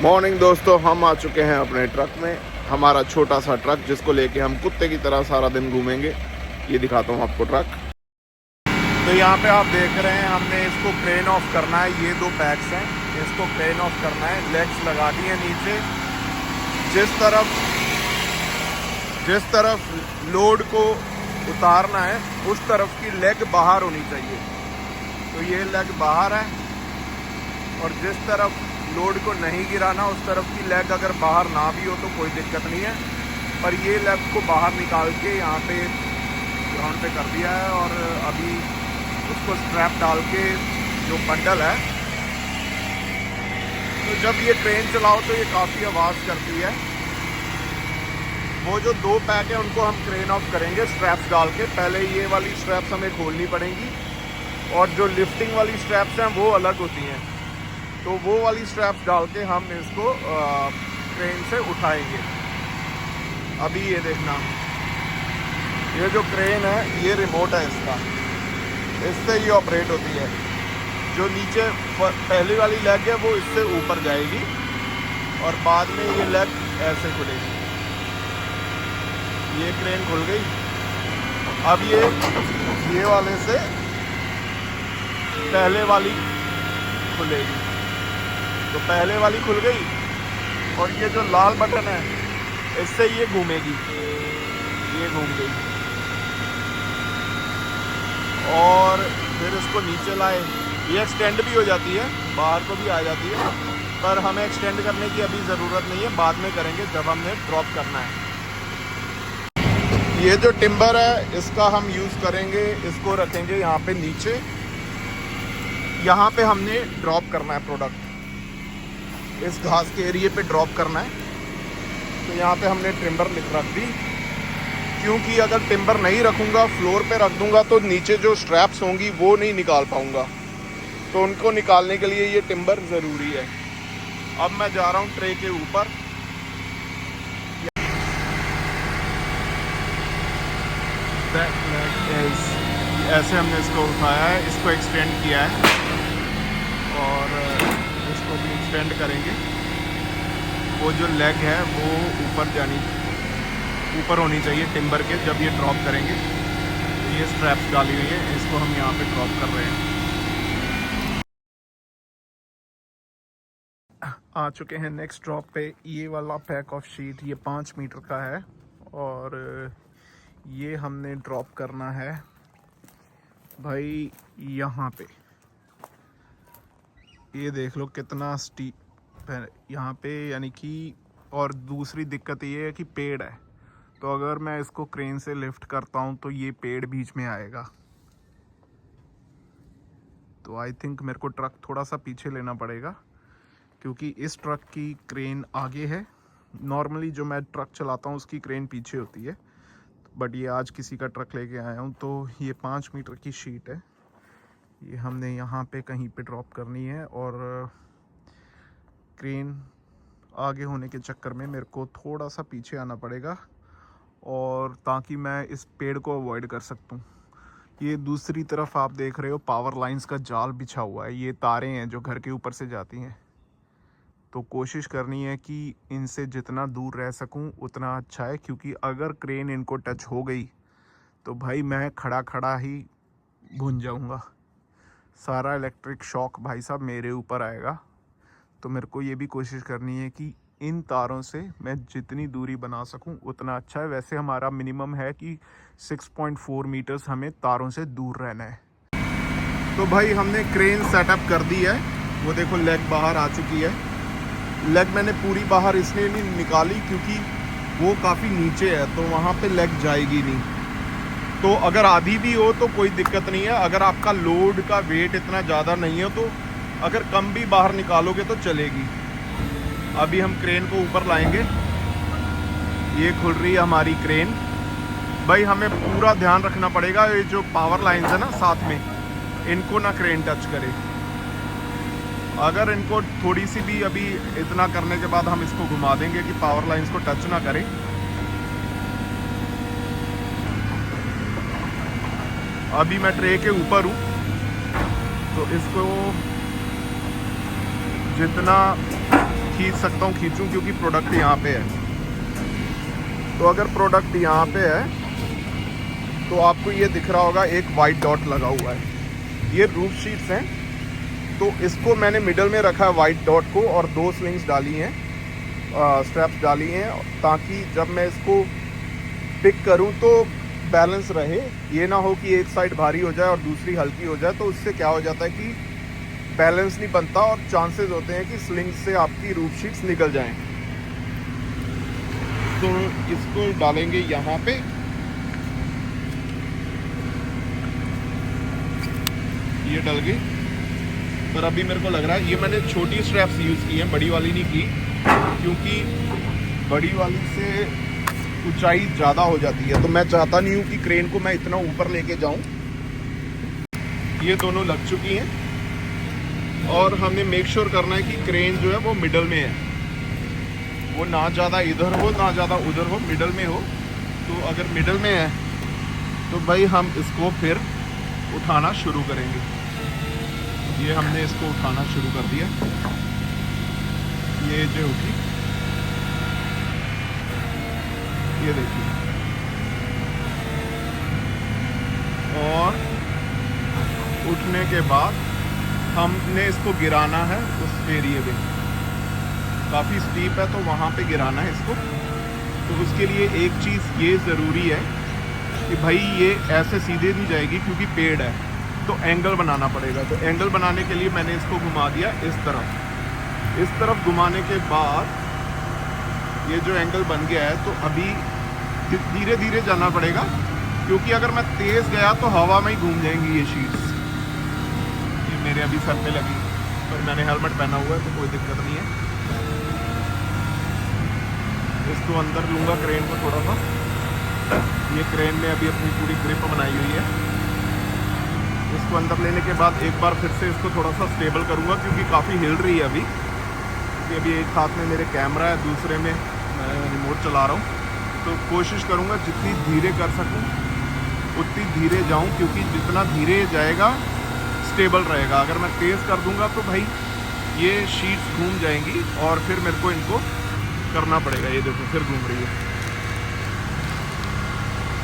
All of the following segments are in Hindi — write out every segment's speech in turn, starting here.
मॉर्निंग दोस्तों, हम आ चुके हैं अपने ट्रक में। हमारा छोटा सा ट्रक जिसको लेके हम कुत्ते की तरह सारा दिन घूमेंगे। ये दिखाता हूँ आपको ट्रक। तो यहाँ पे आप देख रहे हैं, हमने इसको क्रेन ऑफ करना है। ये दो पैक्स हैं, इसको क्रेन ऑफ करना है। लेग्स लगा दी हैं नीचे। जिस तरफ लोड को उतारना है उस तरफ की लेग बाहर होनी चाहिए। तो ये लेग बाहर है, और जिस तरफ लोड को नहीं गिराना उस तरफ की लेग अगर बाहर ना भी हो तो कोई दिक्कत नहीं है। पर ये लेग को बाहर निकाल के यहाँ पे ग्राउंड पे कर दिया है, और अभी उसको स्ट्रैप डाल के जो बंडल है, तो जब ये ट्रेन चलाओ तो ये काफ़ी आवाज़ करती है। वो जो दो पैक है उनको हम क्रेन ऑफ करेंगे स्ट्रैप्स डाल के। पहले ये वाली स्ट्रैप्स हमें खोलनी पड़ेंगी, और जो लिफ्टिंग वाली स्ट्रैप्स हैं वो अलग होती हैं। तो वो वाली स्ट्रैप्स डाल के हम इसको क्रेन से उठाएंगे। अभी ये देखना, ये जो क्रेन है ये रिमोट है इसका, इससे ये ऑपरेट होती है। जो नीचे पहली वाली लेग है वो इससे ऊपर जाएगी, और बाद में ये लेग ऐसे खुलेगी। ये क्रेन खुल गई। अब ये वाले से पहले वाली खुलेगी। तो पहले वाली खुल गई, और ये जो लाल बटन है इससे ये घूमेगी। ये घूम गई, और फिर इसको नीचे लाए। ये एक्सटेंड भी हो जाती है, बाहर को भी आ जाती है, पर हमें एक्सटेंड करने की अभी ज़रूरत नहीं है, बाद में करेंगे जब हमने ड्रॉप करना है। ये जो टिम्बर है इसका हम यूज़ करेंगे, इसको रखेंगे यहाँ पे नीचे। यहाँ पे हमने ड्रॉप करना है प्रोडक्ट, इस घास के एरिए पे ड्रॉप करना है। तो यहाँ पे हमने टिम्बर रख दी, क्योंकि अगर टिम्बर नहीं रखूँगा, फ्लोर पे रख दूँगा, तो नीचे जो स्ट्रैप्स होंगी वो नहीं निकाल पाऊँगा। तो उनको निकालने के लिए ये टिम्बर ज़रूरी है। अब मैं जा रहा हूँ ट्रे के ऊपर। ऐसे हमने इसको उठाया है, इसको एक्सटेंड किया है, और इसको भी एक्सटेंड करेंगे। वो जो लेग है वो ऊपर होनी चाहिए टिम्बर के, जब ये ड्रॉप करेंगे। तो ये स्ट्रैप्स डाली हुई है, इसको हम यहाँ पे ड्रॉप कर रहे हैं। आ चुके हैं नेक्स्ट ड्रॉप पे। ये वाला पैक ऑफ शीट ये 5 मीटर का है, और ये हमने ड्रॉप करना है भाई यहाँ पे। ये देख लो कितना स्टीप है यहाँ पे, यानी कि। और दूसरी दिक्कत ये है कि पेड़ है, तो अगर मैं इसको क्रेन से लिफ्ट करता हूँ तो ये पेड़ बीच में आएगा। तो आई थिंक मेरे को ट्रक थोड़ा सा पीछे लेना पड़ेगा, क्योंकि इस ट्रक की क्रेन आगे है। नॉर्मली जो मैं ट्रक चलाता हूँ उसकी क्रेन पीछे होती है, बट ये आज किसी का ट्रक लेके आया हूँ। तो ये 5 मीटर की शीट है, ये हमने यहाँ पे कहीं पे ड्रॉप करनी है। और क्रेन आगे होने के चक्कर में मेरे को थोड़ा सा पीछे आना पड़ेगा, और ताकि मैं इस पेड़ को अवॉइड कर सकूँ। ये दूसरी तरफ आप देख रहे हो पावर लाइंस का जाल बिछा हुआ है, ये तारें हैं जो घर के ऊपर से जाती हैं। तो कोशिश करनी है कि इनसे जितना दूर रह सकूं उतना अच्छा है, क्योंकि अगर क्रेन इनको टच हो गई तो भाई मैं खड़ा खड़ा ही भून जाऊंगा। सारा इलेक्ट्रिक शॉक भाई साहब मेरे ऊपर आएगा। तो मेरे को ये भी कोशिश करनी है कि इन तारों से मैं जितनी दूरी बना सकूं उतना अच्छा है। वैसे हमारा मिनिमम है कि 6.4 मीटर्स हमें तारों से दूर रहना है। तो भाई हमने क्रेन सेटअप कर दी है। वो देखो लेग बाहर आ चुकी है। लेग मैंने पूरी बाहर इसलिए नहीं निकाली क्योंकि वो काफ़ी नीचे है, तो वहाँ पे लेग जाएगी नहीं। तो अगर आधी भी हो तो कोई दिक्कत नहीं है। अगर आपका लोड का वेट इतना ज़्यादा नहीं है तो अगर कम भी बाहर निकालोगे तो चलेगी। अभी हम क्रेन को ऊपर लाएंगे। ये खुल रही है हमारी क्रेन। भाई हमें पूरा ध्यान रखना पड़ेगा, ये जो पावर लाइन्स है ना साथ में, इनको ना क्रेन टच करे। अगर इनको थोड़ी सी भी अभी इतना करने के बाद हम इसको घुमा देंगे कि पावर लाइन्स को टच ना करें। अभी मैं ट्रे के ऊपर हूँ, तो इसको जितना खींच सकता हूँ खींचूँ, क्योंकि प्रोडक्ट यहाँ पे है। तो अगर प्रोडक्ट यहाँ पे है तो आपको ये दिख रहा होगा एक वाइट डॉट लगा हुआ है, ये रूफ शीट्स हैं। तो इसको मैंने मिडल में रखा है वाइट डॉट को, और 2 स्लिंग्स डाली हैं, स्ट्रैप्स डाली हैं, ताकि जब मैं इसको पिक करूं तो बैलेंस रहे। ये ना हो कि एक साइड भारी हो जाए और दूसरी हल्की हो जाए, तो उससे क्या हो जाता है कि बैलेंस नहीं बनता और चांसेस होते हैं कि स्लिंग से आपकी रूफ शीट्स निकल जाएं। तो इसको डालेंगे यहाँ पे, ये डल गई। पर अभी मेरे को लग रहा है ये मैंने छोटी स्ट्रैप्स यूज़ की हैं, बड़ी वाली नहीं की, क्योंकि बड़ी वाली से ऊंचाई ज़्यादा हो जाती है। तो मैं चाहता नहीं हूँ कि क्रेन को मैं इतना ऊपर लेके जाऊँ। ये दोनों लग चुकी हैं और हमें मेक श्योर करना है कि क्रेन जो है वो मिडल में है, वो ना ज़्यादा इधर हो ना ज़्यादा उधर हो, मिडल में हो। तो अगर मिडल में है तो भाई हम इसको फिर उठाना शुरू करेंगे। ये हमने इसको उठाना शुरू कर दिया, ये जो उठी, ये देखिए, और उठने के बाद हमने इसको गिराना है उस एरिया में। काफ़ी स्टीप है तो वहाँ पे गिराना है इसको। तो उसके लिए एक चीज़ ये ज़रूरी है कि भाई ये ऐसे सीधे नहीं जाएगी, क्योंकि पेड़ है, तो एंगल बनाना पड़ेगा। तो एंगल बनाने के लिए मैंने इसको घुमा दिया इस तरफ घुमाने के बाद ये जो एंगल बन गया है, तो अभी धीरे धीरे जाना पड़ेगा, क्योंकि अगर मैं तेज़ गया तो हवा में ही घूम जाएंगी ये शीट्स। ये मेरे अभी सर पे लगी, पर मैंने हेलमेट पहना हुआ है तो कोई दिक्कत नहीं है। इसको अंदर लूँगा क्रेन को थोड़ा सा। ये क्रेन ने अभी अपनी पूरी ग्रिप बनाई हुई है। इसको अंदर लेने के बाद एक बार फिर से इसको थोड़ा सा स्टेबल करूँगा, क्योंकि काफ़ी हिल रही है अभी। क्योंकि अभी एक हाथ में मेरे कैमरा है, दूसरे में मैं रिमोट चला रहा हूँ। तो कोशिश करूँगा जितनी धीरे कर सकूँ उतनी धीरे जाऊँ, क्योंकि जितना धीरे जाएगा स्टेबल रहेगा। अगर मैं तेज़ कर दूँगा तो भाई ये शीट्स घूम जाएंगी और फिर मेरे को इनको करना पड़ेगा। ये देखो फिर घूम रही है।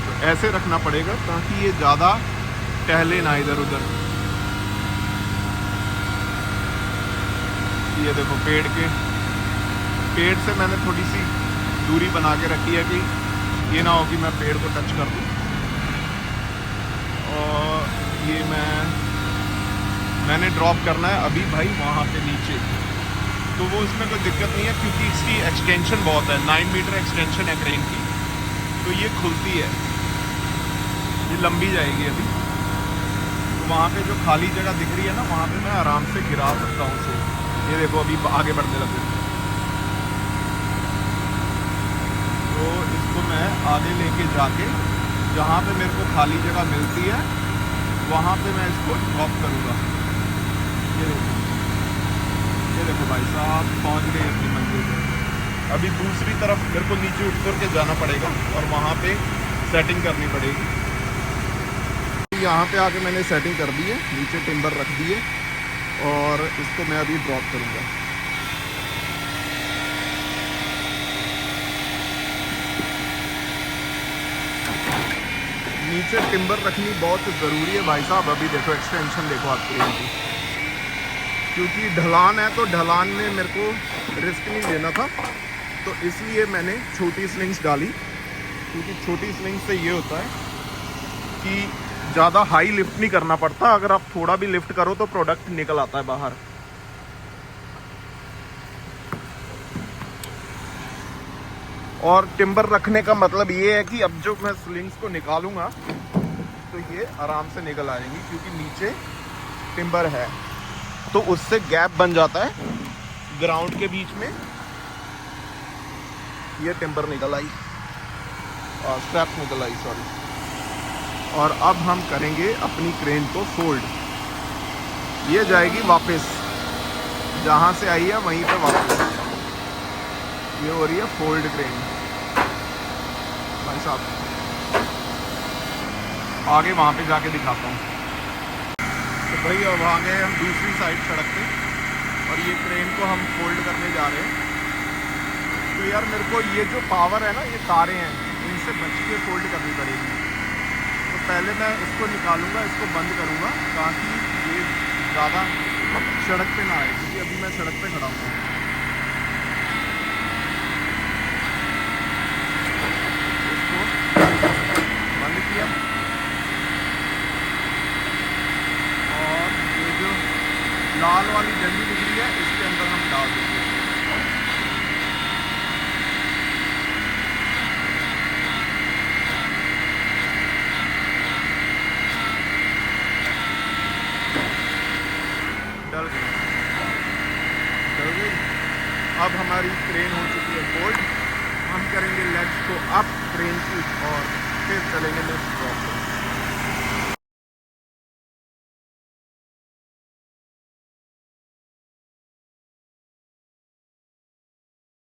तो ऐसे रखना पड़ेगा ताकि ये ज़्यादा टहले ना इधर उधर। ये देखो पेड़ से मैंने थोड़ी सी दूरी बना के रखी है कि ये ना हो कि मैं पेड़ को टच कर दूँ। और ये मैंने ड्रॉप करना है अभी भाई वहाँ पे नीचे। तो वो इसमें कोई दिक्कत नहीं है, क्योंकि इसकी एक्सटेंशन बहुत है, 9 मीटर एक्सटेंशन है क्रेन की। तो ये खुलती है, ये लंबी जाएगी अभी। तो वहाँ पे जो खाली जगह दिख रही है ना, वहाँ पे मैं आराम से गिरा सकता हूँ उसे। ये देखो अभी आगे बढ़ने लगे। तो इसको मैं आगे लेके जाके जहाँ पे मेरे को खाली जगह मिलती है वहाँ पे मैं इसको ड्रॉप करूँगा। ये देखो भाई साहब पहुँच गए अपनी मंजिल पे। अभी दूसरी तरफ मेरे को नीचे उतर के जाना पड़ेगा और वहाँ पे सेटिंग करनी पड़ेगी। यहाँ पे आके मैंने सेटिंग कर दी है, नीचे टिम्बर रख दिए और इसको मैं अभी ड्रॉप करूँगा। नीचे टिम्बर रखनी बहुत ज़रूरी है भाई साहब। अभी देखो एक्सटेंशन देखो आप क्रेन की, क्योंकि ढलान है तो ढलान में मेरे को रिस्क नहीं लेना था, तो इसलिए मैंने छोटी स्लिंग्स डाली। क्योंकि छोटी स्लिंग से ये होता है कि ज़्यादा हाई लिफ्ट नहीं करना पड़ता। अगर आप थोड़ा भी लिफ्ट करो तो प्रोडक्ट निकल आता है बाहर। और टिम्बर रखने का मतलब ये है कि अब जो मैं स्लिंग्स को निकालूंगा तो ये आराम से निकल आएंगी, क्योंकि नीचे टिम्बर है। तो उससे गैप बन जाता है ग्राउंड के बीच में। ये टिम्बर निकल आई और स्ट्रैप निकल आई, सॉरी। और अब हम करेंगे अपनी क्रेन को फोल्ड। ये जाएगी वापस, जहाँ से आई है वहीं पे वापस। ये हो रही है फोल्ड क्रेन भाई साहब। आगे वहाँ पे जाके दिखाता हूँ। तो भाई अब आ गए हम दूसरी साइड सड़क पे। और ये क्रेन को हम फोल्ड करने जा रहे हैं। तो यार मेरे को ये जो पावर है ना, ये तारें हैं, इनसे बच के फोल्ड करनी पड़ेगी। तो पहले मैं इसको निकालूंगा, इसको बंद करूंगा ताकि ये ज़्यादा सड़क पे ना आए, क्योंकि अभी मैं सड़क पे खड़ा हूँ। इसको बंद किया और ये जो लाल वाली डंडी दिख रही है इसके अंदर हम डाल देंगे। डल गई। अब हमारी क्रेन हो चुकी है फोल्ड। हम करेंगे लेग्स को अप क्रेन की और फिर चलेंगे नेक्स्ट ड्रॉप।